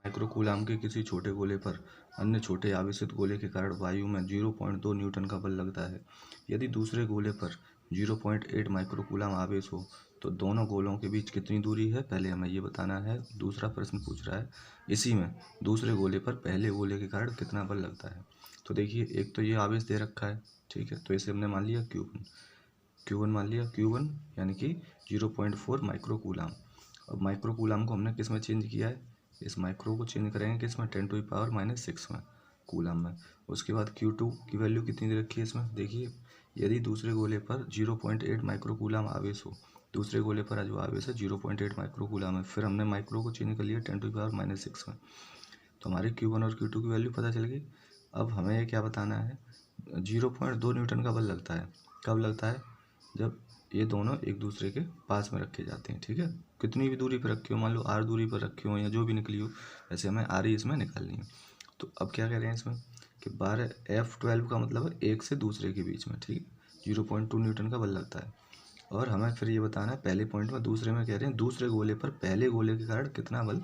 माइक्रोकूलाम के किसी छोटे गोले पर अन्य छोटे आवेशित गोले के कारण वायु में 0.2 न्यूटन का बल लगता है। यदि दूसरे गोले पर 0.8 माइक्रोकूलाम आवेश हो तो दोनों गोलों के बीच कितनी दूरी है, पहले हमें ये बताना है। दूसरा प्रश्न पूछ रहा है इसी में दूसरे गोले पर पहले गोले के कारण कितना बल लगता है। तो देखिए, एक तो ये आवेश दे रखा है, ठीक है, तो इसे हमने मान लिया Q1 मान लिया Q1 यानी कि 0.4 माइक्रोकूलाम। अब माइक्रोकूलाम को हमने किस में चेंज किया है, इस माइक्रो को चेंज करेंगे किस में, 10⁻⁻6 में, कूलाम में। उसके बाद Q2 की वैल्यू कितनी दे रखी है इसमें, देखिए यदि दूसरे गोले पर 0.8 माइक्रोकूलाम आवेश हो, दूसरे गोले पर जो आवेश है 0.8 माइक्रोकूलाम है, फिर हमने माइक्रो को चेंज कर लिया 10⁻⁻6 में, तो हमारे Q1 और Q2 की वैल्यू पता चल गई। अब हमें ये क्या बताना है, 0.2 न्यूटन का बल लगता है, कब लगता है, जब ये दोनों एक दूसरे के पास में रखे जाते हैं, ठीक है, कितनी भी दूरी पर रखे हो, मान लो R दूरी पर रखे हो या जो भी निकली हो, वैसे हमें R ही इसमें निकालनी है। तो अब क्या कह रहे हैं इसमें कि 12 F12 का मतलब है एक से दूसरे के बीच में, ठीक है, 0.2 न्यूटन का बल लगता है। और हमें फिर ये बताना है पहले पॉइंट में, दूसरे में कह रहे हैं दूसरे गोले पर पहले गोले के कारण कितना बल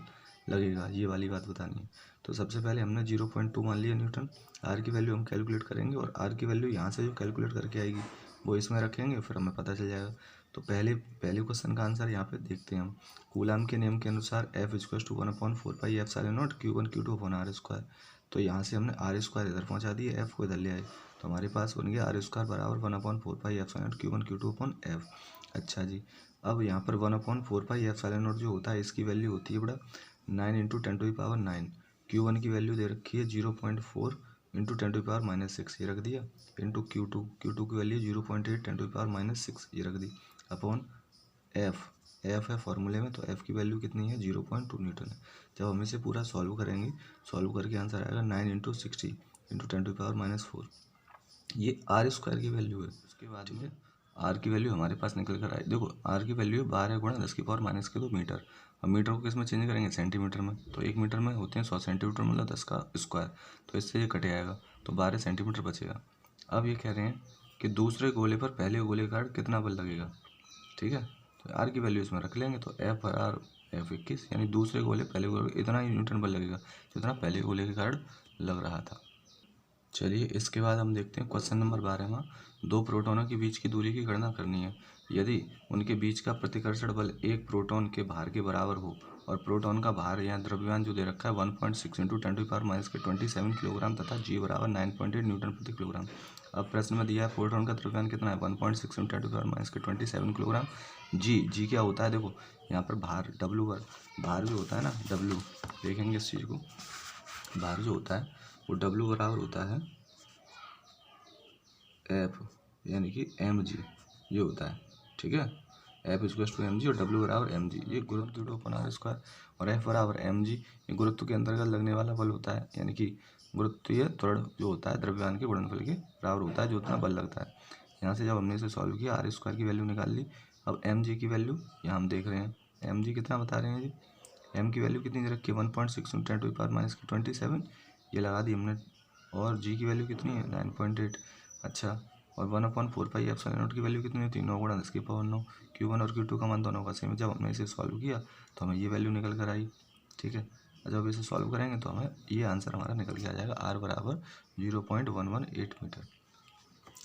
लगेगा, ये वाली बात बतानी है। तो सबसे पहले हमने 0.2 मान लिया न्यूटन, आर की वैल्यू हम कैलकुलेट करेंगे और आर की वैल्यू यहाँ से जो कैलकुलेट करके आएगी वो इसमें रखेंगे, फिर हमें पता चल जाएगा। तो पहले क्वेश्चन का आंसर यहाँ पे देखते हैं हम। कूलाम के नियम के अनुसार F = 1/4πε0 Q1 Q2/r²। तो यहाँ से हमने r² इधर पहुँचा दिए, F को इधर ले आए, तो हमारे पास बन गया r² बराबर 1/4πε0 Q1 Q2/f। अच्छा जी, अब यहाँ पर 1/4πε0 जो होता है इसकी वैल्यू होती है बड़ा 9 × 10⁹। Q1 की वैल्यू दे रखी है 0.4 × 10⁻⁻6, ये रख दिया, इंटू Q2 की वैल्यू 0.8 10⁻⁻6, ये रख दी, अपॉन F है फॉर्मूले में, तो F की वैल्यू कितनी है, 0.2 न्यूटन है। जब हम इसे पूरा सॉल्व करेंगे, सॉल्व करके आंसर आएगा 9 × 60 × 10⁻⁻4, ये r² की वैल्यू है। उसके बाद में r की वैल्यू हमारे पास निकल कर आई, देखो r की वैल्यू है 12 × 10⁻⁻2 मीटर। अब मीटर को किस में चेंज करेंगे, सेंटीमीटर में, तो 1 मीटर में होते हैं 100 सेंटीमीटर, मतलब 10 का स्क्वायर, तो इससे ये कटे आएगा, तो 12 सेंटीमीटर बचेगा। अब ये कह रहे हैं कि दूसरे गोले पर पहले गोले का कितना बल लगेगा, ठीक है, तो आर की वैल्यू इसमें रख लेंगे, तो F पर R F21, यानी दूसरे गोले पहले गोले इतना ही न्यूटन बल लगेगा जितना पहले गोले के कारण लग रहा था। चलिए इसके बाद हम देखते हैं क्वेश्चन नंबर 12 में, दो प्रोटोनों के बीच की दूरी की गणना करनी है। यदि उनके बीच का प्रतिकर्षण बल एक प्रोटॉन के भार के बराबर हो और प्रोटॉन का भार या द्रव्यमान जो दे रखा है 1.6 × 10⁻⁻27 किलोग्राम तथा G बराबर 9.8 न्यूटन प्रति किलोग्राम। अब प्रश्न में दिया है प्रोटॉन का द्रव्यमान कितना है, 1.6 × 10⁻⁻27 किलोग्राम। जी क्या होता है, देखो यहाँ पर भार भार जो होता है ना, W, देखेंगे इस चीज़ को, भार जो होता है वो W बराबर होता है F यानी कि mg, ये होता है, ठीक है, F = mg और W बराबर mg, ये गुरुत्व Q/r², और F बराबर mg, ये गुरुत्व के अंतर्गत लगने वाला बल होता है, यानी कि गुरुत्वीय त्वरण जो होता है द्रव्यमान के गुणनफल के बराबर होता है, जो उतना बल लगता है। यहाँ से जब हमने इसे सॉल्व किया, r² की वैल्यू निकाल ली। अब mg की वैल्यू यहाँ हम देख रहे हैं, mg कितना बता रहे हैं जी, m की वैल्यू कितनी दे रखी है, 1.6 × 10⁻⁻27, ये लगा दी हमने, और g की वैल्यू कितनी है, 9.8। अच्छा, और 1/4πε0 की वैल्यू कितनी होती है, 9 × 10⁹ Q1 और Q2 का मान दोनों का सेम है। जब हमने इसे सॉल्व किया तो हमें ये वैल्यू निकल कर आई, ठीक है, जब इसे सॉल्व करेंगे तो हमें ये आंसर हमारा निकल के आ जाएगा, r बराबर 0.118 मीटर।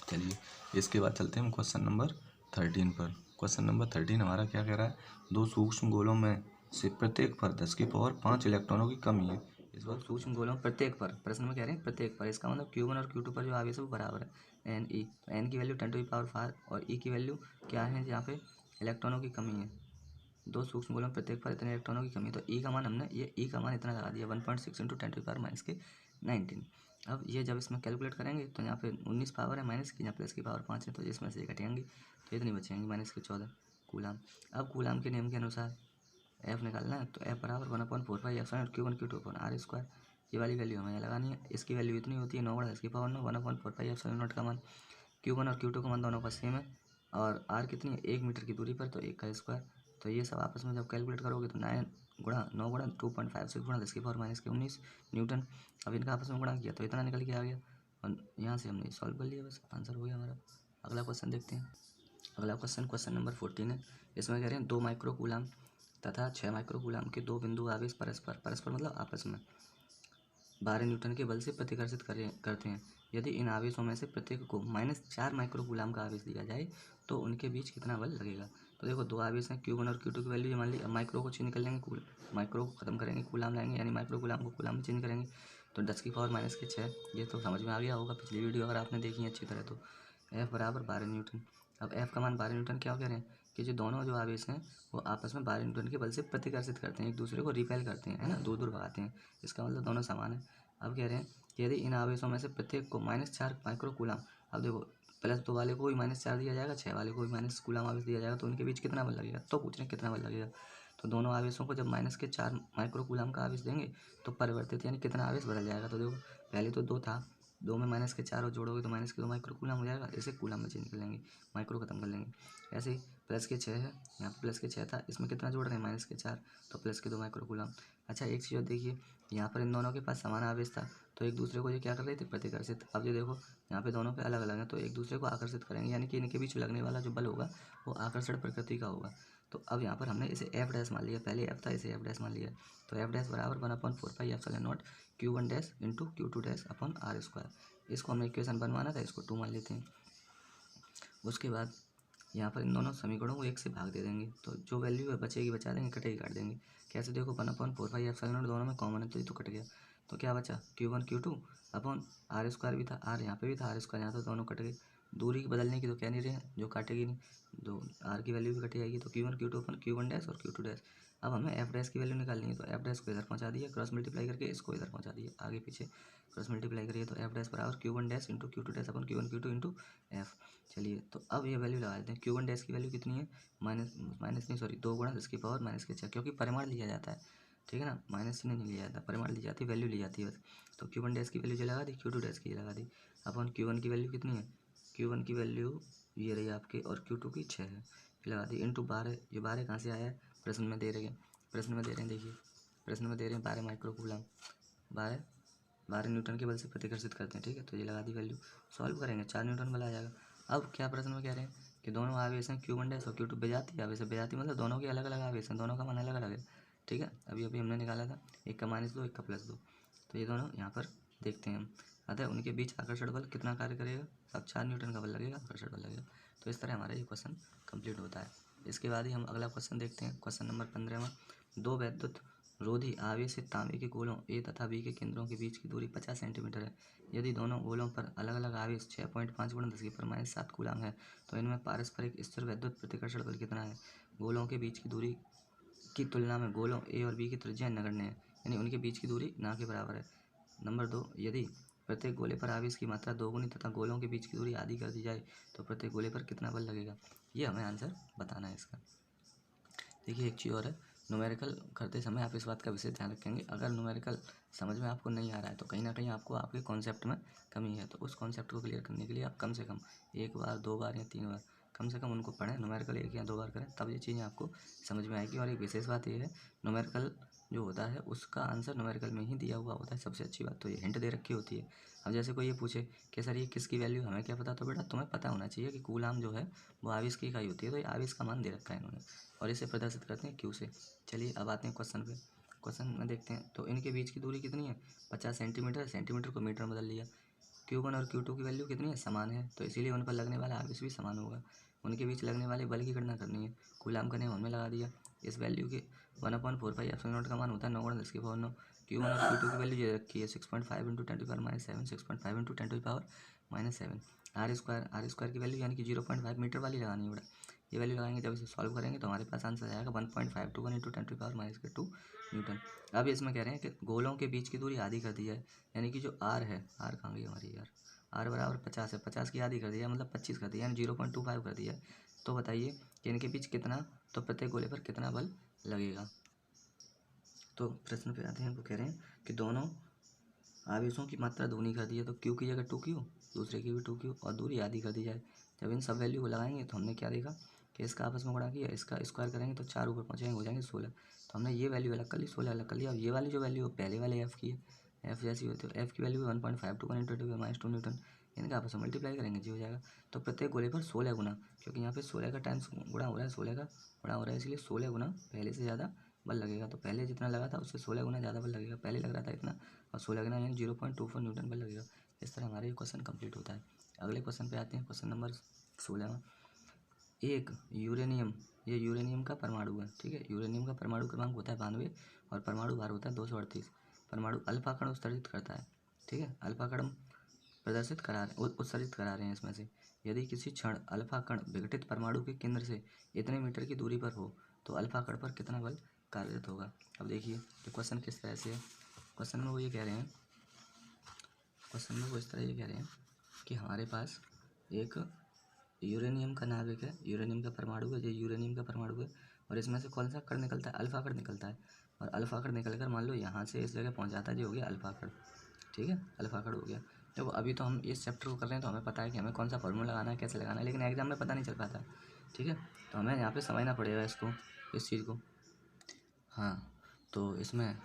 चलिए इसके बाद चलते हैं हम क्वेश्चन नंबर 13 पर। क्वेश्चन नंबर 13 हमारा क्या कह रहा है, दो सूक्ष्म गोलों में से प्रत्येक पर 10⁵ इलेक्ट्रॉनों की कमी है। इस बार सूक्ष्म गोलों प्रत्येक पर, प्रश्न में कह रहे हैं प्रत्येक पर, इसका मतलब Q1 और Q2 पर जो आवेश है वो बराबर है Ne, तो N की वैल्यू 10⁵ और E की वैल्यू क्या है, यहाँ पे इलेक्ट्रॉनों की कमी है, दो सूक्ष्म गोलों में प्रत्येक पर इतने इलेक्ट्रॉनों की कमी है, तो E का मान हमने ये E का मान इतना लगा दिया 1.6 × 10⁻⁻19। अब ये जब इसमें कैलकुलेट करेंगे तो यहाँ पे 19 पावर है माइनस की, यहाँ प्लस की पावर 5 है, तो इसमें से ये घटेंगी, तो इतनी बचेंगी -14 कूलाम। अब कूलाम के नियम के अनुसार F निकालना है, तो F बराबर 1/4πε0 Q1 Q2/r², ये वाली वैल्यू हमें लगानी है। इसकी वैल्यू इतनी होती है 9 × 10⁻⁹ 1/4πε0 का मान, Q1 और Q2 का मान दोनों का सेम है, और R कितनी है, 1 मीटर की दूरी पर, तो 1 का स्क्वायर, तो ये सब आपस में जब कैलकुलेट करोगे तो 9 × 2.56 × 10⁻19 न्यूटन। अब इनका आपस में गुणा किया तो इतना निकल के आ गया, और यहाँ से हमने सॉल्व कर लिया, बस आंसर हो गया हमारा। अगला क्वेश्चन देखते हैं। अगला क्वेश्चन नंबर 14 है। इसमें कह रहे हैं 2 माइक्रो कूलाम तथा 6 माइक्रोकूलाम के दो बिंदु आवेश परस्पर मतलब आपस में 12 न्यूटन के बल से प्रतिकर्षित करते हैं। यदि इन आवेशों में से प्रत्येक को -4 माइक्रोकूलाम का आवेश दिया जाए तो उनके बीच कितना बल लगेगा। तो देखो दो आवेश हैं Q1 और Q2 की वैल्यू मान ली। अब माइक्रो को चेंज कर लेंगे, माइक्रो को खत्म करेंगे, कूलाम लाएंगे, यानी माइक्रोकूलाम को कूलाम में चेंज करेंगे। तो 10⁻⁻6 ये तो समझ में आ गया होगा, पिछली वीडियो अगर आपने देखी है अच्छी तरह। तो F बराबर 12 न्यूटन। अब F का मान 12 न्यूटन क्या कह रहे हैं कि जो दोनों जो आवेश हैं वो आपस में 12 न्यूटन के बल से प्रतिकर्षित करते हैं, एक दूसरे को रिपेल करते हैं, है ना, दूर दूर भगाते हैं। इसका मतलब दोनों समान है। अब कह रहे हैं कि यदि इन आवेशों में से प्रत्येक को -4 माइक्रोकूलाम, अब देखो +2 वाले को भी -4 दिया जाएगा, 6 वाले को भी माइनस कूलाम आवेश दिया जाएगा, तो उनके बीच कितना बल लगेगा। तो पूछ रहे हैं कितना बल लगेगा। तो दोनों आवेशों को जब -4 माइक्रोकूलाम का आवेश देंगे तो परिवर्तित यानी कितना आवेश बदल जाएगा। तो देखो पहले तो 2 था, 2 में -4 और जोड़ोगे तो -2 माइक्रोकूलाम हो जाएगा। इसे कूलाम में चेंज कर लेंगे, माइक्रो खत्म कर लेंगे। ऐसे ही +6 है, यहाँ पर +6 था, इसमें कितना जोड़ रहे हैं -4, तो +2 माइक्रोकूलाम। अच्छा एक चीज़ और देखिए, यहाँ पर इन दोनों के पास समान आवेश था तो एक दूसरे को ये क्या कर रहे थे, प्रतिकर्षित। अब ये देखो यहाँ पे दोनों पे अलग अलग हैं तो एक दूसरे को आकर्षित करेंगे, यानी कि इनके बीच लगने वाला जो बल होगा वो आकर्षण प्रकृति का होगा। तो अब यहाँ पर हमने इसे F डैश मान लिया, पहले F था इसे F डैश मान लिया। तो F डैश बराबर 1/4πε0 Q1 dash into Q2 dash अपन R²। इसको हमने इक्वेशन बनवाना था, इसको 2 मान लेते हैं। उसके बाद यहाँ पर इन दोनों समीकरणों को 1 से भाग दे देंगे, तो जो वैल्यू है बचेगी बचा देंगे, कटेगी काट देंगे। कैसे देखो 1/4πε0 दोनों में कॉमन है तो ये तो कट गया। तो क्या बचा Q1 Q2 अपन R² भी था, R यहाँ पे भी था, R² यहाँ, तो दोनों कट गए। दूरी बदलने की तो कह नहीं रहे हैं, जो काटेगी नहीं, दो R की वैल्यू भी कट जाएगी। तो Q1 Q2 अपन Q1 डैश और Q2 डैश। अब हमें F डैश की वैल्यू निकालनी है, तो F डैश को इधर पहुँचा दिया, क्रॉस मल्टीप्लाई करके इसको इधर पहुँचा दिया, आगे पीछे क्रॉस मल्टीप्लाई करिए। तो F डैश बराबर Q1 dash into Q2 dash अपन Q1 Q2 इंटू F। चलिए तो अब ये वैल्यू लगा देते हैं। Q1 डैश की वैल्यू कितनी है, -2 गुणा 10⁻⁻6, क्योंकि परिमाण लिया जाता है, ठीक है ना, माइनस चिन्ह नहीं लिया जाता, परिमाण ली जाती है, वैल्यू ली जाती है बस। तो Q1 डैश की वैल्यू जो लगा दी, Q2 डैश की लगा दी। अपन Q1 की वैल्यू कितनी है, Q1 की वैल्यू ये रही आपकी, और Q2 की 6 है, लगा दी इंटू 12। ये 12 कहाँ से आया है, प्रश्न में दे रहे हैं, देखिए प्रश्न में दे रहे हैं 12 माइक्रोकूलाम, 12 न्यूटन के बल से प्रतिकर्षित करते हैं, ठीक है। तो ये लगा दी वैल्यू, सॉल्व करेंगे 4 न्यूटन बल आ जाएगा। अब क्या प्रश्न में कह रहे हैं कि दोनों आवेश हैं Q1 डैश और Q2 बेजाती आवेश है, बेजाती मतलब दोनों के अलग अलग आवेश हैं, दोनों का मान अलग अलग है, ठीक है। अभी अभी हमने निकाला था, एक का -2 एक का +2, तो ये दोनों यहाँ पर देखते हैं हम। अतः उनके बीच आकर्षण बल कितना कार्य करेगा, अब 4 न्यूटन का बल लगेगा, आकर्षण बल लगेगा। तो इस तरह हमारा ये क्वेश्चन कंप्लीट होता है। इसके बाद ही हम अगला क्वेश्चन देखते हैं, क्वेश्चन नंबर 15 में। दो वैद्युत रोधी आवेशित तांबे के गोलों A तथा B के केंद्रों के बीच की दूरी 50 सेंटीमीटर है। यदि दोनों गोलों पर अलग अलग आवेश 6.5 × 10⁻⁷ कूलाम है तो इनमें पारस्परिक स्थिर वैद्युत प्रतिकर्षण बल कितना है। गोलों के बीच की दूरी की तुलना में गोलों A और B की त्रिज्या नगण्य है, यानी उनके बीच की दूरी ना के बराबर है। नंबर 2, यदि प्रत्येक गोले पर आवेश की मात्रा दोगुनी तथा गोलों के बीच की दूरी आधी कर दी जाए तो प्रत्येक गोले पर कितना बल लगेगा। ये हमें आंसर बताना है इसका। देखिए एक चीज़ और है, न्यूमेरिकल करते समय आप इस बात का विशेष ध्यान रखेंगे। अगर न्यूमेरिकल समझ में आपको नहीं आ रहा है तो कहीं ना कहीं आपको आपके कॉन्सेप्ट में कमी है, तो उस कॉन्सेप्ट को क्लियर करने के लिए आप कम से कम 1 बार 2 बार या 3 बार कम से कम उनको पढ़ें, न्यूमेरिकल 1 या 2 बार करें, तब ये चीज़ें आपको समझ में आएगी। और एक विशेष बात ये है, न्यूमेरिकल जो होता है उसका आंसर न्यूमेरिकल में ही दिया हुआ होता है। सबसे अच्छी बात तो ये हिंट दे रखी होती है। अब जैसे कोई ये पूछे कि सर ये किसकी वैल्यू, हमें क्या पता, तो बेटा तुम्हें पता होना चाहिए कि कूलाम जो है वो आवेश की इकाई होती है, तो ये आवेश का मान दे रखा है इन्होंने, और इसे प्रदर्शित करते हैं Q से। चलिए अब आते हैं क्वेश्चन पे। क्वेश्चन में देखते हैं, तो इनके बीच की दूरी कितनी है, 50 सेंटीमीटर। सेंटीमीटर को मीटर में बदल लिया। Q1 और Q2 की वैल्यू कितनी है, समान है, तो इसीलिए उन पर लगने वाला आवेश भी समान होगा। उनके बीच लगने वाले बल की गणना करनी है, कूलाम का नियम हमने लगा दिया। इस वैल्यू के 1/4πε0 का मान होता है 9 × 10⁻9। Q1 और Q2 की वैल्यू ये रखी है 6.5 × 10⁻⁷, 6.5 × 10⁻⁷। R² की वैल्यू यानी कि 0.5 मीटर वाली लगानी है बेटा। ये वैल्यू लगाएंगे, जब इसे सॉल्व करेंगे तो हमारे पास आंसर आएगा 1.521 × 10⁻⁻2 न्यूटन। अब इसमें कह रहे हैं कि गोलों के बीच की दूरी आधी कर दी है, यानी कि जो R है, R कहाँ गई हमारी यार, R बराबर 50 है, 50 की आधी कर दिया मतलब 25 कर दिया, यानी 0.25 कर दिया। तो बताइए कि इनके बीच कितना, तो प्रत्येक गोले पर कितना बल लगेगा। तो प्रश्न पे आते हैं, वो कह रहे हैं कि दोनों आवेशों की मात्रा दोगुनी कर दी है, तो Q की जगह 2Q, दूसरे की भी 2Q, और दूरी आधी कर दी जाए। जब इन सब वैल्यू को लगाएंगे तो हमने क्या देखा कि इसका आपस में गुणा किया, इसका स्क्वायर करेंगे तो 4 ऊपर पहुँचेंगे, हो जाएंगे 16। तो हमने ये वैल्यू अलग कर ली, 16 अलग कर लिया। अब ये वाली जो वैल्यू पहले वाले F की है, F जैसी होती है, F की वैल्यू 1.521 × 10⁻² न्यूटन, इनका आपस में मल्टीप्लाई करेंगे जी हो जाएगा। तो प्रत्येक गोले पर 16 गुना, क्योंकि यहाँ पे 16 का टाइम्स गुणा हो रहा है 16 का गुणा हो रहा है, इसलिए 16 गुना पहले से ज़्यादा बल लगेगा। तो पहले जितना लगा था उससे 16 गुना ज़्यादा बल लगेगा। पहले लग रहा था इतना और 16 गुना यानी 0.24 न्यूटन बल लगेगा। इस तरह हमारा ये क्वेश्चन कंप्लीट होता है। अगले क्वेश्चन पे आते हैं, क्वेश्चन नंबर 16। एक यूरेनियम, ये यूरेनियम का परमाणु है, ठीक है। यूरेनियम का परमाणु क्रमांक होता है 92 और परमाणु भार होता है 238। परमाणु अल्फा कण उत्सर्जित करता है, ठीक है। अल्फा कण उत्सर्जित करा रहे हैं इसमें से। यदि किसी क्षण अल्फा कण विघटित परमाणु के केंद्र से इतने मीटर की दूरी पर हो तो अल्फा कण पर कितना बल कार्यरत होगा। अब देखिए ये क्वेश्चन किस तरह से है। क्वेश्चन में वो ये कह रहे हैं, क्वेश्चन में वो इस तरह ये कह रहे हैं कि हमारे पास एक यूरेनियम का नाभिक है, यूरेनियम का परमाणु है, ये यूरेनियम का परमाणु है और इसमें से कौन सा कण निकलता है, अल्फा कण निकलता है। और अल्फा कण निकल कर मान लो यहाँ से इस जगह पहुँच जाता है, जो हो गया अल्फा कण, ठीक है। अल्फा कण हो गया। देखो अभी तो हम इस चैप्टर को कर रहे हैं तो हमें पता है कि हमें कौन सा फॉर्मूला लगाना है, कैसे लगाना है, लेकिन एग्जाम में पता नहीं चल पाता है, ठीक है। तो हमें यहाँ पे समझना पड़ेगा इसको, इस चीज़ को। हाँ, तो इसमें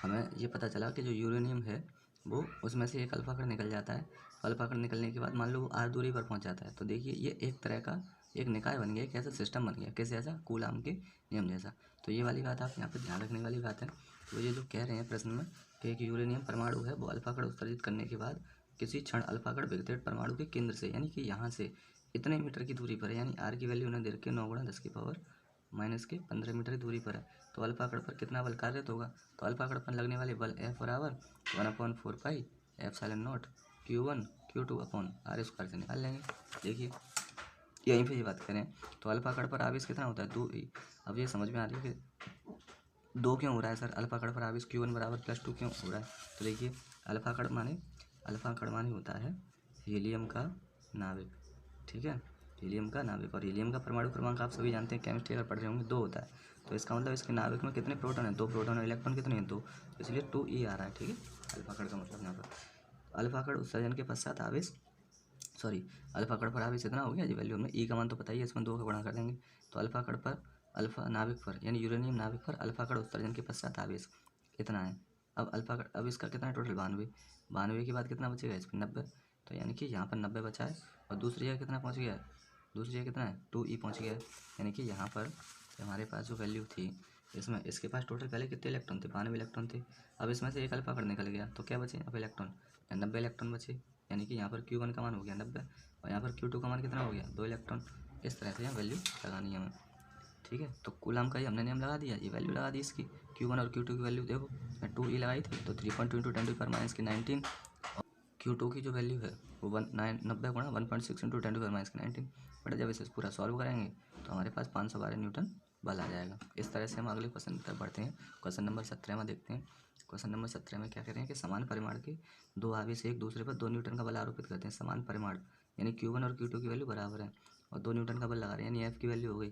हमें ये पता चला कि जो यूरेनियम है वो उसमें से एक अल्फा कण निकल जाता है। अल्फा कण निकलने के बाद मान लो वो आर दूरी पर पहुंच जाता है। तो देखिए ये एक तरह का एक निकाय बन गया, एक ऐसा सिस्टम बन गया, कैसे ऐसा, कूलाम के नियम जैसा। तो ये वाली बात आप यहाँ पे ध्यान रखने वाली बात है। तो ये जो कह रहे हैं प्रश्न में कि एक यूरेनियम परमाणु है वो अल्फा कण उत्सर्जित करने के बाद किसी क्षण अल्फा कण विघटित परमाणु के केंद्र से यानी कि यहाँ से इतने मीटर की दूरी पर है, यानी आर की वैल्यू उन्हें दे के 9 गुणा 10 की पावर माइनस के 15 मीटर की दूरी पर है। तो अल्फा कण पर कितना बल कार्यरत होगा। तो अल्फा कण पर लगने वाले बल F बराबर 1/4 pi epsilon not Q1 Q2 upon R square से निकाल लेंगे। देखिए यहीं पे ये बात करें तो अल्फा कण पर आवेश कितना होता है, 2 ई। अब ये समझ में आ रही है कि 2 क्यों हो रहा है सर, अल्फा कण पर आवेश Q1 बराबर +2 क्यों हो रहा है। तो देखिए अल्फा कण माने होता है हीलियम का नाभिक, ठीक है। हीलियम का नाभिक, और हीलियम का परमाणु क्रमांक आप सभी जानते हैं, केमिस्ट्री अगर पढ़ रहे होंगे 2 होता है। तो इसका मतलब इसके नाभिक में कितने प्रोटॉन हैं, 2 प्रोटॉन, और इलेक्ट्रॉन कितने हैं, 2। तो इसलिए 2e आ रहा है, ठीक है। अल्फा कण का मतलब यहाँ पर अल्फा कण उत्सर्जन के पश्चात आवेश, सॉरी, अल्फा कण पर आवेश इतना हो गया जी, वैल्यू हमें ई का मान तो पता ही है, इसमें 2 का गुणा कर देंगे। तो अल्फा कण पर, अल्फा नाभिक पर यानी यूरेनियम नाभिक पर अल्फा कण उत्सर्जन के पश्चात आवेश इतना है। अब इसका कितना टोटल, 92 के बाद कितना बचेगा इस पर 90। तो यानी कि यहाँ पर 90 बचा है और दूसरी जगह कितना पहुँच गया है, दूसरी जगह कितना है 2e पहुँच गया है। यानी कि यहाँ पर हमारे पास जो वैल्यू थी इसमें, इसके पास टोटल पहले कितने इलेक्ट्रॉन थे, 92 इलेक्ट्रॉन थे। अब इसमें से एक अल्फा कण निकल गया तो क्या बचे अब इलेक्ट्रॉन, 90 इलेक्ट्रॉन बचे। यानी कि यहाँ पर Q1 का मान हो गया 90 और यहाँ पर Q2 का मान कितना हो गया, 2 इलेक्ट्रॉन। इस तरह से यहाँ वैल्यू लगानी है हमें, ठीक है। तो कूलाम का ही हमने नियम लगा दिया, ये वैल्यू लगा दी इसकी, Q1 और Q2 की वैल्यू देखो, 2e लगाई थी तो 3.2 × 10⁻⁻19 और Q2 की जो वैल्यू है वो 90 गुणा 1.6 × 10⁻⁻19। बट जब इसे पूरा सॉल्व करेंगे तो हमारे पास 512 न्यूटन बल आ जाएगा। इस तरह से हम अगले क्वेश्चन की तरफ बढ़ते हैं। क्वेश्चन नंबर 17 में देखते हैं। क्वेश्चन नंबर 17 में क्या कह रहे हैं कि समान परिमाण के 2 आवेश एक दूसरे पर 2 न्यूटन का बल आरोपित करते हैं। समान परिमाण यानी Q1 और Q2 की वैल्यू बराबर है और 2 न्यूटन का बल लगा रहे हैं, यानी F की वैल्यू हो गई,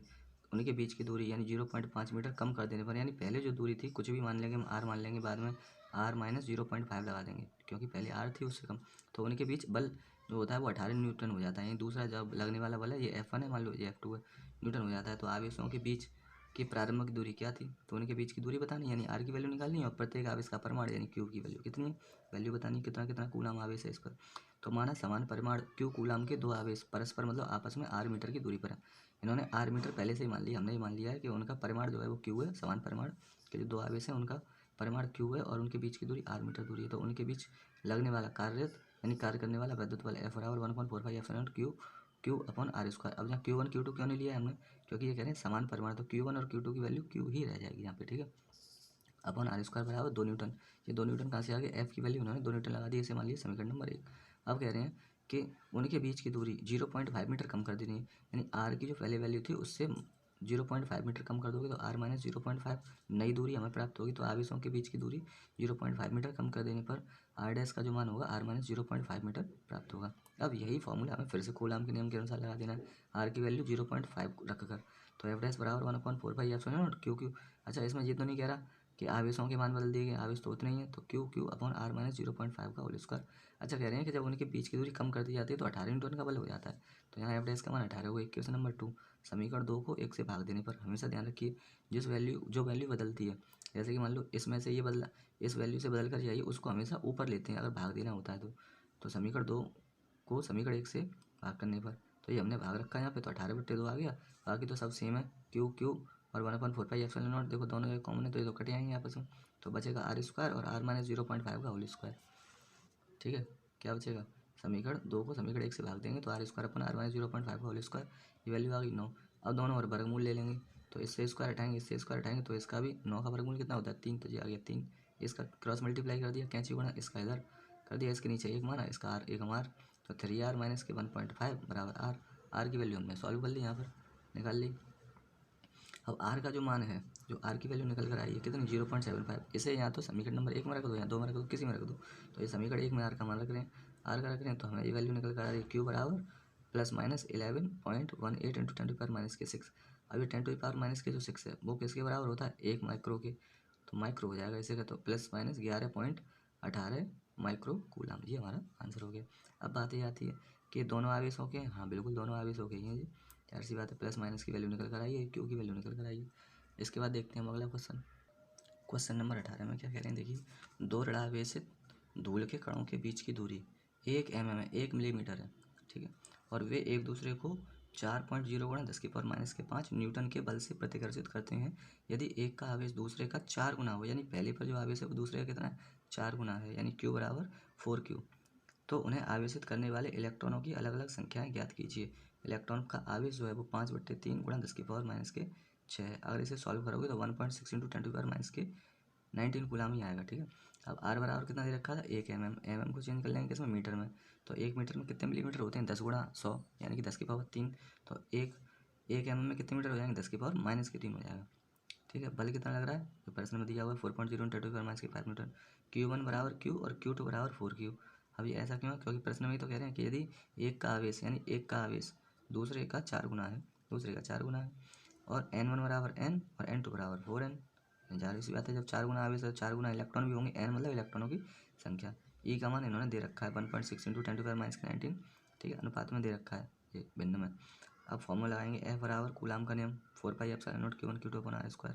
उनके बीच की दूरी यानी 0.5 मीटर कम कर देने पर, यानी पहले जो दूरी थी कुछ भी मान लेंगे हम, R मान लेंगे, बाद में R - 0.5 लगा देंगे क्योंकि पहले R थी उससे कम। तो उनके बीच बल जो होता है वो 18 न्यूटन हो जाता है। दूसरा जब लगने वाला बल है ये F1 है, मान लो ये F2 है, न्यूटन हो जाता है। तो आवेशों के बीच की प्रारंभिक दूरी क्या थी, तो उनके बीच की दूरी बतानी, यानी R की वैल्यू निकालनी है और प्रत्येक आवेश का परिमाण यानी Q की वैल्यू कितनी है, वैल्यू बतानी, कितना कितना कूलाम आवेश है इस पर। तो माना समान परिमाण Q कूलाम के 2 आवेश परस्पर मतलब आपस में R मीटर की दूरी पर है। इन्होंने R मीटर पहले से ही मान लिया, हमने ही मान लिया है कि उनका परिमाण जो है वो Q है, समान परिमाण के जो 2 आवेश हैं उनका परिमाण Q है और उनके बीच की दूरी R मीटर दूरी है। तो उनके बीच लगने वाला कार्य यानी कार्य करने वाला विद्युत बल F बराबर 1/4 epsilon Q upon R square. अब यहाँ Q1 Q2 क्यों नहीं लिया है हमने, क्योंकि ये कह रहे हैं समान परिमाण, तो Q1 और Q2 की वैल्यू Q ही रह जाएगी यहाँ पे, ठीक है। अपॉन R स्क्वायर बराबर 2 न्यूटन। ये 2 न्यूटन कहाँ से आ गए, F की वैल्यू उन्होंने 2 न्यूटन लगा दी, इसे मान लिया समीकरण नंबर 1। अब कह रहे हैं कि उनके बीच की दूरी 0.5 मीटर कम कर देनी है, यानी R की जो पहले वैल्यू थी उससे 0.5 मीटर कम कर दोगे तो R - 0.5 नई दूरी हमें प्राप्त होगी। तो आवेशों के बीच की दूरी 0.5 मीटर कम कर देने पर R डैश का जो मान होगा R - 0.5 मीटर प्राप्त होगा। अब यही फॉर्मूला हमें फिर से कूलाम के नियम के अनुसार लगा देना है, R की वैल्यू 0.5 रखकर। तो F डैश बराबर 1/4 पाई एप्सिलॉन नॉट Q। अच्छा इसमें ये तो नहीं कह रहा कि आवेशों के मान बदल दिए गए, आवेश तो उतने ही है, तो Q अपॉन R - 0.5 का होल स्क्वायर। अच्छा कह रहे हैं कि जब उनके बीच की दूरी कम कर दी जाती है तो 18 न्यूटन का बल हो जाता है। तो यहाँ F डैश का मान 18 होगा। इक्वेशन नंबर 2, समीकरण 2 को 1 से भाग देने पर, हमेशा ध्यान रखिए जो वैल्यू बदलती है, जैसे कि मान लो इसमें से ये बदला, इस वैल्यू से बदल कर जाइए, उसको हमेशा ऊपर लेते हैं अगर भाग देना होता है तो समीकरण 2 को समीकरण 1 से भाग करने पर, तो ये हमने भाग रखा है यहाँ पे, तो 18/2 आ गया। बाकी तो सब सेम है, क्यू क्यू और 1/4πε0। देखो दोनों ये कॉमन है तो ये तो कट जाएंगे आपस में, तो बचेगा r² और r - 0.5 का होल स्क्वायर। ठीक है, क्या बचेगा, समीकरण 2 को समीकरण 1 से भाग देंगे तो r² अपन r - 0.5 का होल स्क्वायर, ये वैल्यू आ गई 9। अब दोनों और वर्गमूल ले लेंगे, तो इससे स्क्वायर हटाएंगे, इससे स्क्वायर हटाएंगे, तो इसका भी 9 का वर्गमूल कितना होता है 3, तो ये आ गया 3। इसका क्रॉस मल्टीप्लाई कर दिया, कैंची गुणा, इसका इधर कर दिया, इसके नीचे 1 माना, इसका r 1 मार, तो 3r - 1.5 बराबर r की वैल्यू हमने सॉल्व कर ली, यहाँ पर निकाल ली। अब r का जो मान है, जो r की वैल्यू निकल कर आई है कितनी 0.75, इसे या तो समीकरण नंबर 1 में रख दो या 2 में रख दो, किसी में रख दो। तो ये समीकरण 1 में r का मान रख रहे हैं, r का रख रहे हैं, तो हमें ये वैल्यू निकल कर आ रही है q बराबर +-11.18 × 10⁻⁶। अब ये 10⁻⁻⁶ जो 6 है वो किसके बराबर होता है 1 माइक्रो के, तो माइक्रो हो जाएगा इसे का, तो +-11.18 माइक्रो कूलम, ये हमारा आंसर हो गया। अब बात ये आती है कि दोनों आवेश हो गए, हाँ बिल्कुल दोनों आवेश हो गए हैं जी, यार सी बात है, प्लस माइनस की वैल्यू निकल कर आई है, क्यू की वैल्यू निकल कर आई है। इसके बाद देखते हैं हम अगला क्वेश्चन, क्वेश्चन नंबर 18 में क्या कह रहे हैं, देखिए 2 ऋणावेशित धूल के कणों के बीच की दूरी 1 mm है, 1 मिलीमीटर है, ठीक है, और वे एक दूसरे को 4.0 × 10⁻⁵ न्यूटन के बल से प्रतिकर्षित करते हैं। यदि एक का आवेश दूसरे का 4 गुना हो, यानी पहले पर जो आवेश है वो दूसरे का कितना है 4 गुना है, यानी q बराबर 4q, तो उन्हें आवेशित करने वाले इलेक्ट्रॉनों की अलग अलग संख्याएं ज्ञात कीजिए। इलेक्ट्रॉन का आवेश जो है वो 5/3 × 10⁻⁶ अगर इसे सॉल्व करोगे तो 1.6 × 10⁻⁻19 कूलाम ही आएगा। ठीक है, अब आर बराबर कितना दे रखा था 1 mm, mm को चेंज कर लेंगे किसमें मीटर में, तो 1 मीटर में कितने मिलीमीटर होते हैं 10 × 100 यानी कि 10⁻3, तो एक mm में कितने मीटर हो जाएंगे 10⁻³ हो जाएगा। ठीक है, बल कितना लग रहा है जो प्रश्न में दिया हुआ है 4.0 × 10⁻⁵ न्यूटन। Q1 बराबर Q और Q2 बराबर 4Q। अब ये ऐसा क्यों है, क्योंकि प्रश्न में ही तो कह रहे हैं कि यदि एक का आवेश यानी एक का आवेश दूसरे का 4 गुना है, और N1 बराबर N और N2 बराबर 4N। जाहिर सी बात है जब 4 गुना आवेश है तो 4 गुना इलेक्ट्रॉन भी होंगे, N मतलब इलेक्ट्रॉनों की संख्या। E का मान इन्होंने दे रखा है 1.6 × 10⁻⁻19, ठीक है, अनुपात में दे रखा है ये भिन्न में। अब फॉर्मूला लगाएंगे F बराबर कूलाम का नियम 4πε0 Q1 Q2 upon r²।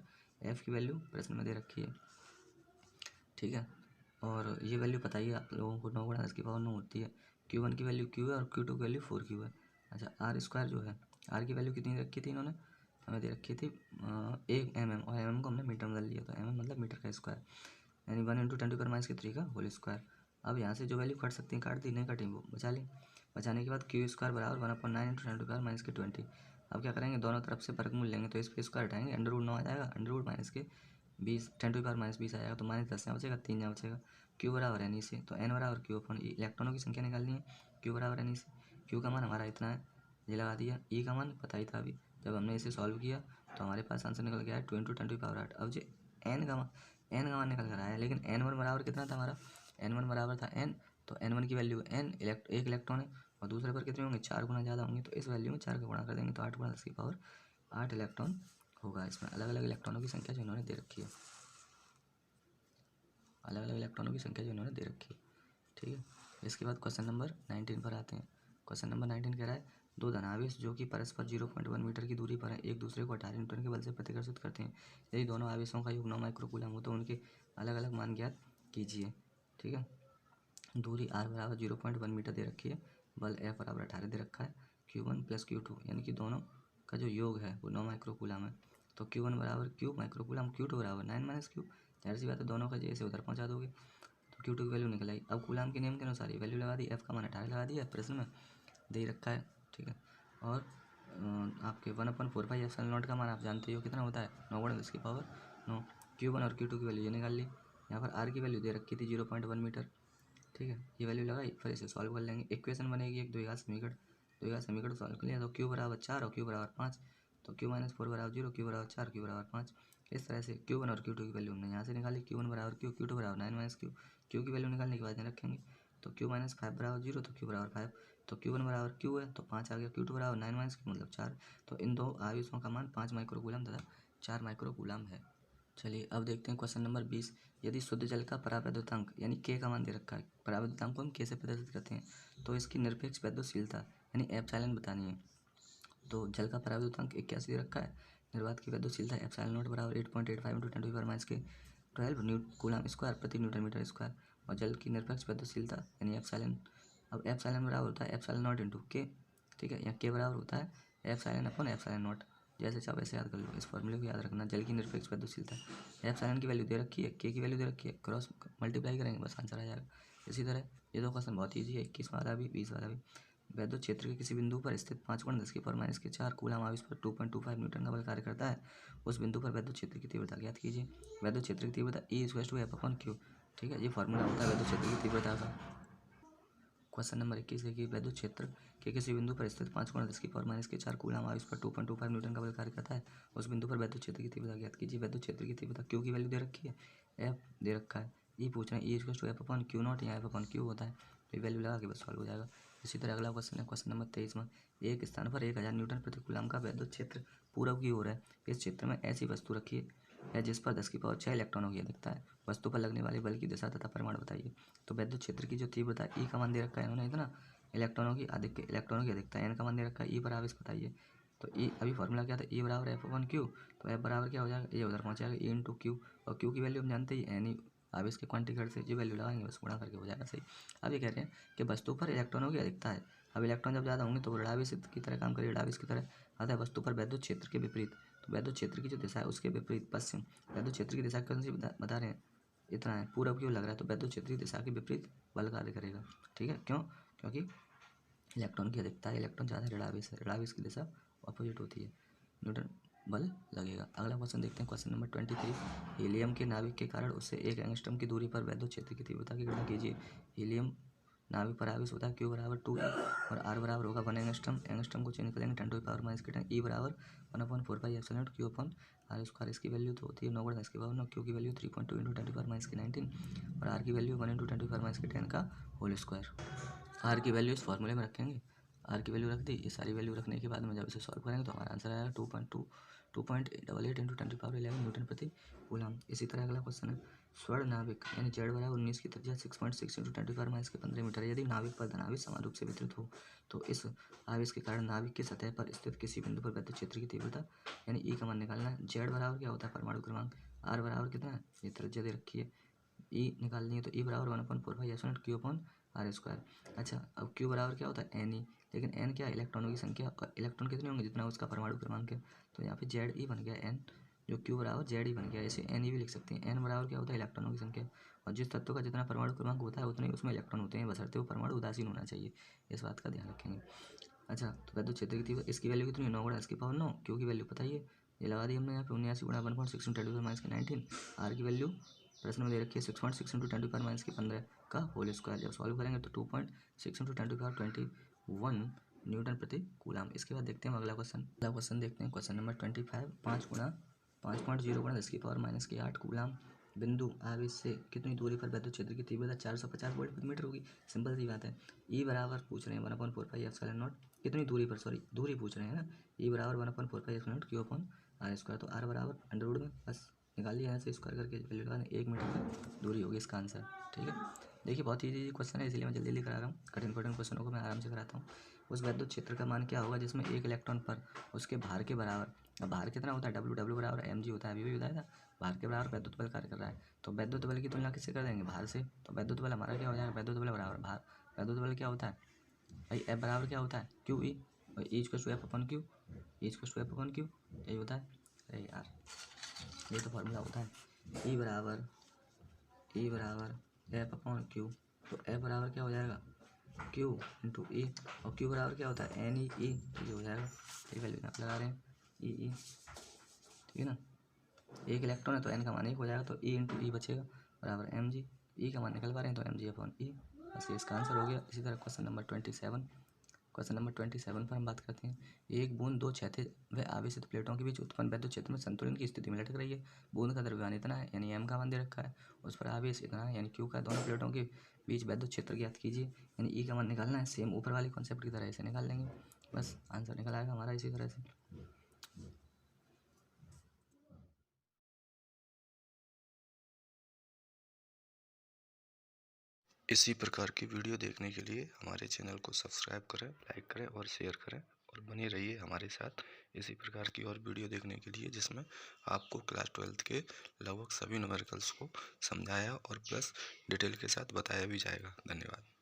F की वैल्यू प्रश्न में दे रखी है, ठीक है, और ये वैल्यू पता ही है आप लोगों को 9 × 10⁻9 होती है। Q1 की वैल्यू Q है और Q2 की वैल्यू 4Q है। अच्छा, r² जो है, r की वैल्यू कितनी रखी थी इन्होंने, हमें दे रखी थी 1 mm, और mm को हमने मीटर में बदल लिया, तो mm मतलब मीटर का स्क्वायर, यानी 1 × 10⁻³ का होल स्क्वायर। अब यहाँ से जो वैल्यू कट सकती हैं काट दी, नहीं कटी वो बचा ली। बचाने के बाद Q² बराबर 1/9 × 10⁻⁻20। अब क्या करेंगे, दोनों तरफ से वर्गमूल लेंगे, तो इस पे स्क्वायर हटाएंगे, √9 आ जाएगा, √-20 10⁻20 आ जाएगा, तो -10 यहाँ बचेगा, 3 यहाँ बचेगा। Q बराबर N से, तो N बराबर Q अपन इलेक्ट्रॉनों की संख्या निकालनी है, Q बराबर N से, Q का मान हमारा इतना है, ये लगा दिया। E का मान पता ही था अभी, जब हमने इसे सॉल्व किया तो हमारे पास आंसर निकल गया है 2 × 10⁸। अब जो N का मान निकल कर आया, लेकिन N1 बराबर कितना था हमारा, N1 बराबर था N, तो N1 की वैल्यू N एक इलेक्ट्रॉन है और दूसरे पर कितने होंगे 4 गुना ज़्यादा होंगे, तो इस वैल्यू में 4 का गुणा कर देंगे तो 8 × 10⁸ इलेक्ट्रॉन होगा। इसमें अलग अलग इलेक्ट्रॉनों की संख्या जो इन्होंने दे रखी है, अलग अलग इलेक्ट्रॉनों की संख्या जो इन्होंने दे रखी है, ठीक है। इसके बाद क्वेश्चन नंबर 19 पर आते हैं। क्वेश्चन नंबर 19 कह रहा है 2 धनावेश जो कि परस्पर 0.1 मीटर की दूरी पर है एक दूसरे को 18 न्यूटन के बल से प्रतिकर्षित करते हैं। यदि दोनों आवेशों का योग 9 माइक्रो कूलम हो तो उनके अलग अलग मान ज्ञात कीजिए। ठीक है, दूरी r बराबर 0.1 मीटर दे रखी है, बल F बराबर 18 दे रखा है, Q1 + Q2 यानी कि दोनों का जो योग है वो 9 माइक्रो कूलम है, तो Q1 बराबर Q माइक्रो कूलम, Q2 बराबर 9 - Q। जाहिर सी बात है दोनों का जैसे उधर पहुंचा दोगे तो Q2 की वैल्यू निकल आई। अब कूलम के नियम के अनुसार ये वैल्यू लगा दी, F का मान 18 लगा दिया, प्रश्न में दे रखा है, ठीक है, और आपके 1/4πε0 का मान आप जानते हो कितना होता है 9 × 10⁻9। Q1 और Q2 की वैल्यू ये निकाल ली, यहाँ पर r की वैल्यू दे रखी थी 0.1 मीटर, ठीक है, ये वैल्यू लगाई, फिर इसे सॉल्व कर लेंगे, इक्वेशन बनेगी एक द्विघात समीकरण सॉल्व कर लिया तो Q बराबर 4 और Q बराबर 5, तो Q - 4 बराबर 0, Q बराबर 4, Q बराबर 5। इस तरह से Q1 और Q2 की वैल्यू हमने यहाँ से निकाली, Q1 बराबर Q, Q2 बराबर 9 - Q। Q की वैल्यू निकालने के बाद यहाँ रखेंगे, तो Q - 5 बराबर 0, तो Q बराबर 5, तो Q1 बराबर Q है तो 5 आ गया, Q2 बराबर 9 - Q मतलब 4, तो इन दो आवेशों का मान 5 माइक्रो कूलम तथा 4 माइक्रो कूलम है। चलिए अब देखते हैं क्वेश्चन नंबर 20। यदि शुद्ध जल का परावैद्युतांक यानी K का मान दे रखा है, परावैद्युतांक को हम K से प्रदर्शित करते हैं, तो इसकी निरपेक्ष वैद्युशीलता यानी एप्सिलॉन बतानी है। तो जल का परावैद्युतांक 81 दे रखा है, निर्वात की वैद्युशीलता एप्सिलॉन बराबर 8.85 × 10⁻⁻12 कूलम स्क्वायर प्रति न्यूटन मीटर स्क्वायर, और जल की निरपेक्ष वैद्युशीलता यानी एप्सिलॉन, अब एप्सिलॉन बराबर होता है एप्सिलॉन नॉट × K, ठीक है। यहाँ के बराबर होता है एप्सिलॉन अपॉन एप्सिलॉन नॉट, जैसे चाहो वैसे याद कर लो। इस फॉर्मूले को याद रखना। जल की निरपेक्ष वैद्युतशीलता, एप्सिलॉन की वैल्यू दे रखी है, के की वैल्यू दे रखी है, क्रॉस मल्टीप्लाई करेंगे बस आंसर आ जाएगा। इसी तरह ये दो क्वेश्चन बहुत ईजी है, 21 वाला भी 20 वाला भी। वैद्युत क्षेत्र के किसी बिंदु पर स्थित 5×10⁻⁴ कूलम आवेश पर 2.25 न्यूटन का बल कार्य करता है। उस बिंदु पर वैद्युत क्षेत्र की तीव्रता ज्ञात कीजिए। वैद्युत क्षेत्र की तीव्रता E=F/Q। ठीक है, ये फॉर्मूला होता है वैद्युत क्षेत्र की तीव्रता का। क्वेश्चन नंबर 21 है कि वैद्युत क्षेत्र के किसी बिंदु पर स्थित 5×10⁻⁴ कूलम आवेश पर 2.25 न्यूटन का बल कार्य करता है। उस बिंदु पर वैद्युत क्षेत्र की तीव्रता ज्ञात कीजिए। वैद्युत क्षेत्र की तीव्रता Q की वैल्यू दे रखी है, F दे रखा है, E पूछ रहे हैं E=F/Q0 या F/Q होता है। ये वैल्यू लगा के बस सॉल्व हो जाएगा। इसी तरह अगला क्वेश्चन है क्वेश्चन नंबर 23 में, एक स्थान पर 1000 न्यूटन प्रति कूलम का वैद्युत क्षेत्र पूरब की ओर है। इस क्षेत्र में ऐसी वस्तु रखी है जिस पर 10⁻6 इलेक्ट्रॉनों की अधिकता है। वस्तु पर लगने वाले बल की दिशा तथा परिमाण बताइए। तो वैद्युत क्षेत्र की जो तीव्रता E का मान दे रखा है इन्होंने इतना, इलेक्ट्रॉनों की अधिकता है, N का मान दे रखा है, E पर आवेश बताइए। तो E अभी फॉर्मूला क्या था, E बराबर F/Q। तो F बराबर क्या हो जाएगा, ये उधर पहुँच जाएगा E×Q, और Q की वैल्यू हम जानते ही N आवेश के क्वांटिकल से ये वैल्यू लगाएंगे बस गुणा करके हो जाएगा सही। अब ये कह रहे हैं कि वस्तु पर इलेक्ट्रॉनों की अधिकता है। अब इलेक्ट्रॉन जब ज़्यादा होंगे तो ऋणावेश की तरह काम करेगा, ऋणावेश की तरह आता है। वस्तु पर वैद्युत क्षेत्र के विपरीत, तो वैद्युत क्षेत्र की जो दिशा है उसके विपरीत पश्चिम, वैद्युत क्षेत्र की दिशा कौन सी बता रहे हैं, इतना है, पूरब क्यों लग रहा है, तो वैद्युत क्षेत्र की दिशा के विपरीत बल कार्य करेगा। ठीक है, क्यों, क्योंकि इलेक्ट्रॉन की अधिकता है, इलेक्ट्रॉन ज़्यादा ऋणावेश है, ऋणावेश की दिशा अपोजिट होती है, न्यूटन बल लगेगा। अगला क्वेश्चन देखते हैं क्वेश्चन नंबर 23, हीलियम के नाभिक के कारण उससे 1 एंगस्ट्रॉम की दूरी पर वैद्युत क्षेत्र की तीव्रता की गणना कीजिए। हीलियम नाभिक पर आवेश होता है Q बराबर 2E और R बराबर होगा 1 एंगस्ट्रॉम। एंगस्ट्रॉम को चेंज करेंगे 10⁻⁻⁻, E बराबर 1/4πε⁴Q/r²। इसकी वैल्यू तो होती है 9×10⁹, Q की वैल्यू 3.2 × 10⁻⁻19 और R की वैल्यू 1 × 10⁻10 का होल स्क्वायर। R की वैल्यू इस फॉर्मूले में रखेंगे, R की वैल्यू रख दी। ये सारी वैल्यू रखने के बाद में जब इसे सॉल्व करेंगे तो हमारा आंसर आएगा 2.88 × 10⁻11 न्यूटन प्रति कूलम। इसी तरह अगला क्वेश्चन है, स्वर्ण नाभिक यानी Z बराबर 19 की त्रिज्या 6.6 × 10⁻15 मीटर है। यदि नाभिक पर धनावेश समान रूप से वितरित हो तो इस आवेश के कारण नाभिक की सतह पर स्थित किसी बिंदु पर वैद्युत क्षेत्र की तीव्रता यानी E का मान निकालना है। Z बराबर क्या होता है, परमाणु क्रमांक, R बराबर कितना है, ये त्रिज्या दे रखी है, E निकालनी है तो E बराबर 1/4πε⁴Q/r²। अच्छा, अब Q बराबर क्या होता है, Ne, लेकिन N क्या है, इलेक्ट्रॉनों की संख्या, और इलेक्ट्रॉन कितने होंगे जितना उसका परमाणु क्रमांक है। तो यहाँ पे Ze बन गया N, जो Q बराबर Ze बन गया, ऐसे Ne भी लिख सकते हैं। N बराबर क्या होता है, इलेक्ट्रॉनों की संख्या, और जिस तत्व का जितना परमाणु क्रमांक होता है उतने ही उसमें इलेक्ट्रॉन होते हैं, बशर्ते वो परमाणु उदासीन होना चाहिए, इस बात का ध्यान रखेंगे। अच्छा, तो वैद्युत क्षेत्र की तीव्रता, इसकी वैल्यू कितनी है, 9×10⁹ Q की वैल्यू बताइए, ये लगा दी हमने यहाँ पे 79 × 1.6 × 10⁻19। R की वैल्यू प्रश्न में दे रखी है 6.6 × 10⁻15 का होल स्क्वायर। जब सॉल्व करेंगे तो 2.6 × 10⁻21 न्यूटन प्रति कूलम। इसके बाद देखते हैं अगला क्वेश्चन देखते हैं क्वेश्चन नंबर 25, 5×5.0×10⁻⁸ कूलम बिंदु आवेश से कितनी दूरी पर वैद्युत क्षेत्र की तीव्रता 450 वोल्ट प्रति मीटर होगी। सिंपल सी बात है, E बराबर पूछ रहे हैं 1/4πε⁴, कितनी दूरी पर, सॉरी दूरी पूछ रहे हैं ना, E बराबर 1/4πε⁴Q/r²। तो R बराबर अंडरवुड में बस निकाल लिया, ऐसे स्क्वायर करके वैल्यू लगा दें, 1 मीटर की दूरी होगी इसका आंसर। ठीक है, देखिए बहुत ईजी क्वेश्चन है, इसलिए मैं जल्दी करा रहा हूँ, कठिन क्वेश्चनों को मैं आराम से कराता हूँ। उस वैद्युत क्षेत्र का मान क्या होगा जिसमें 1 इलेक्ट्रॉन पर उसके भार के बराबर, अब भार कितना होता है, W बराबर mg होता है, अभी भी बताया था, भार के बराबर वैद्युत बल कार्य कर रहा है। तो वैद्युत बल की तुलना किससे कर देंगे, भार से। तो वैद्युत बल हमारा क्या हो जाएगा, वैद्युत बल बराबर भार, वैद्युत बल क्या होता है भाई, F बराबर क्या होता है, QE, और E=F/Q, E=F/Q, यही होता है। अरे यार, ये तो फॉर्मूला होता है, E बराबर F/Q। तो F बराबर क्या हो जाएगा, Q × E, और Q बराबर क्या होता है, NE, ये हो जाएगा, ये वैल्यू यहाँ लगा रहे हैं EE, ठीक है ना। एक इलेक्ट्रॉन है तो N का मान 1 हो जाएगा, तो E × E बचेगा बराबर mg, E का मान निकल पा रहे हैं तो mg/E, बस ये इसका आंसर हो गया। इसी तरह क्वेश्चन नंबर 27 पर हम बात करते हैं, एक बूंद 2 क्षैतिज व आवेशित प्लेटों के बीच उत्पन्न वैद्युत क्षेत्र में संतुलन की स्थिति में लटक रही है। बूंद का द्रव्यमान इतना है यानी m का मान दे रखा है, उस पर आवेश इतना है यानी Q का, दोनों प्लेटों के बीच वैद्युत क्षेत्र ज्ञात कीजिए, यानी E का मान निकालना है। सेम ऊपर वाले कॉन्सेप्ट की तरह इसे निकाल लेंगे, बस आंसर निकल आएगा हमारा इसी तरह से। इसी प्रकार की वीडियो देखने के लिए हमारे चैनल को सब्सक्राइब करें, लाइक करें और शेयर करें, और बने रहिए हमारे साथ इसी प्रकार की और वीडियो देखने के लिए, जिसमें आपको क्लास 12th के लगभग सभी न्यूमेरिकल्स को समझाया और प्लस डिटेल के साथ बताया भी जाएगा। धन्यवाद।